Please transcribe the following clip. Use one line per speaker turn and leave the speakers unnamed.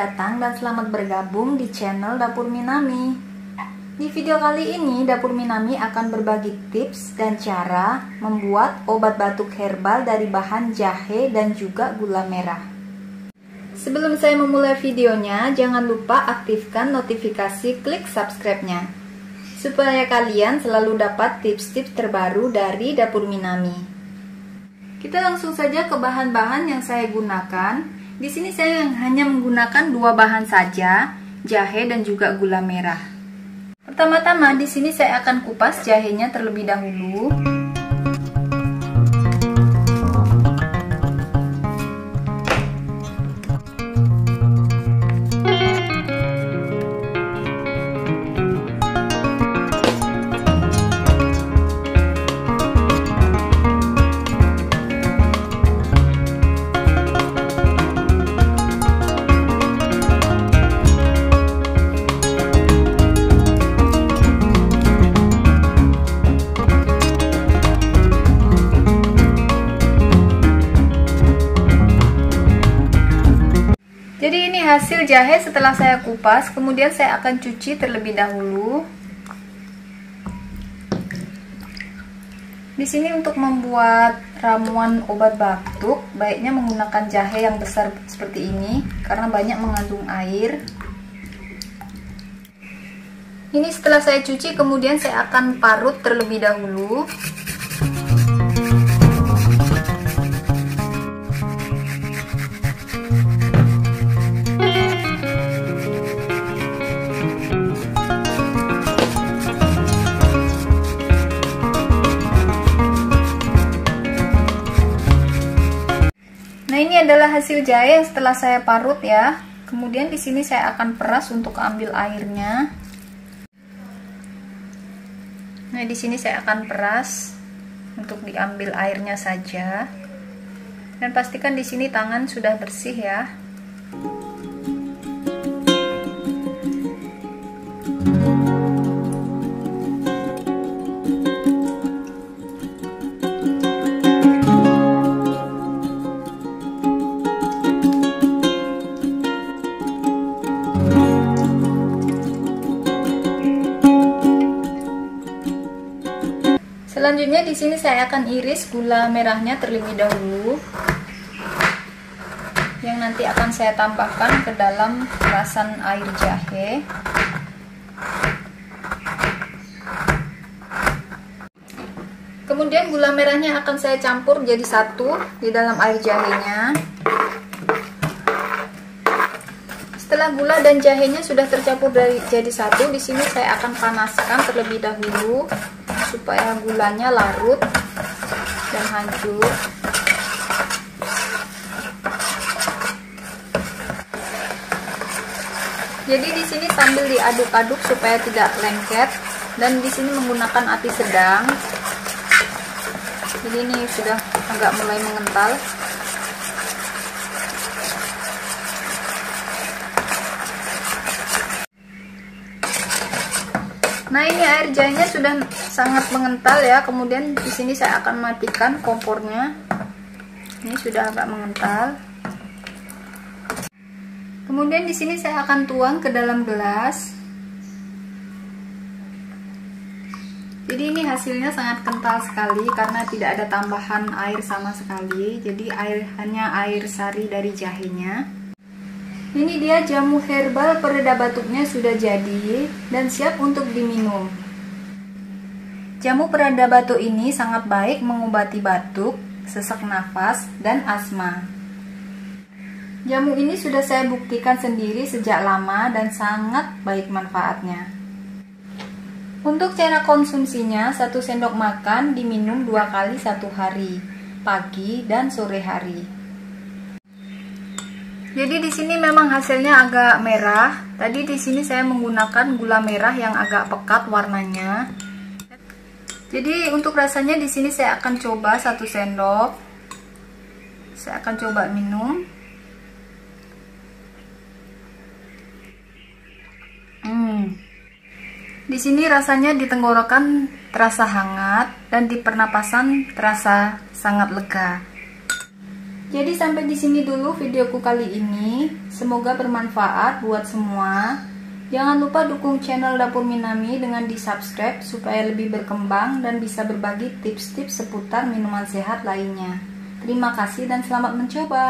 datang dan selamat bergabung di channel Dapur Minami. Di video kali ini, Dapur Minami akan berbagi tips dan cara membuat obat batuk herbal dari bahan jahe dan juga gula merah. Sebelum saya memulai videonya, jangan lupa aktifkan notifikasi, klik subscribe-nya, supaya kalian selalu dapat tips-tips terbaru dari Dapur Minami. Kita langsung saja ke bahan-bahan yang saya gunakan. Di sini saya hanya menggunakan dua bahan saja, jahe dan juga gula merah. Pertama-tama di sini saya akan kupas jahenya terlebih dahulu. Jadi ini hasil jahe setelah saya kupas, kemudian saya akan cuci terlebih dahulu. Di sini untuk membuat ramuan obat batuk, baiknya menggunakan jahe yang besar seperti ini karena banyak mengandung air. Ini setelah saya cuci, kemudian saya akan parut terlebih dahulu. Nah, ini adalah hasil jahe yang setelah saya parut ya. Kemudian di sini saya akan peras untuk ambil airnya. Nah, di sini saya akan peras untuk diambil airnya saja. Dan pastikan di sini tangan sudah bersih ya. Selanjutnya di sini saya akan iris gula merahnya terlebih dahulu, yang nanti akan saya tambahkan ke dalam perasan air jahe. Kemudian gula merahnya akan saya campur jadi satu di dalam air jahenya. Setelah gula dan jahenya sudah tercampur jadi satu, di sini saya akan panaskan terlebih dahulu supaya gulanya larut dan hancur. Jadi di sini sambil diaduk-aduk supaya tidak lengket, dan di sini menggunakan api sedang. Jadi ini sudah agak mulai mengental. Nah, ini air jahenya sudah sangat mengental ya. Kemudian di sini saya akan matikan kompornya. Ini sudah agak mengental. Kemudian di sini saya akan tuang ke dalam gelas. Jadi ini hasilnya sangat kental sekali karena tidak ada tambahan air sama sekali. Jadi hanya air sari dari jahenya. Ini dia jamu herbal pereda batuknya sudah jadi dan siap untuk diminum. Jamu pereda batuk ini sangat baik mengobati batuk, sesak nafas, dan asma. Jamu ini sudah saya buktikan sendiri sejak lama dan sangat baik manfaatnya. Untuk cara konsumsinya, 1 sendok makan diminum 2 kali 1 hari, pagi dan sore hari. Jadi di sini memang hasilnya agak merah. Tadi di sini saya menggunakan gula merah yang agak pekat warnanya. Jadi untuk rasanya di sini saya akan coba 1 sendok. Saya akan coba minum. Di sini rasanya di tenggorokan terasa hangat dan di pernapasan terasa sangat lega. Jadi sampai di sini dulu videoku kali ini. Semoga bermanfaat buat semua. Jangan lupa dukung channel Dapur Minami dengan di-subscribe supaya lebih berkembang dan bisa berbagi tips-tips seputar minuman sehat lainnya. Terima kasih dan selamat mencoba.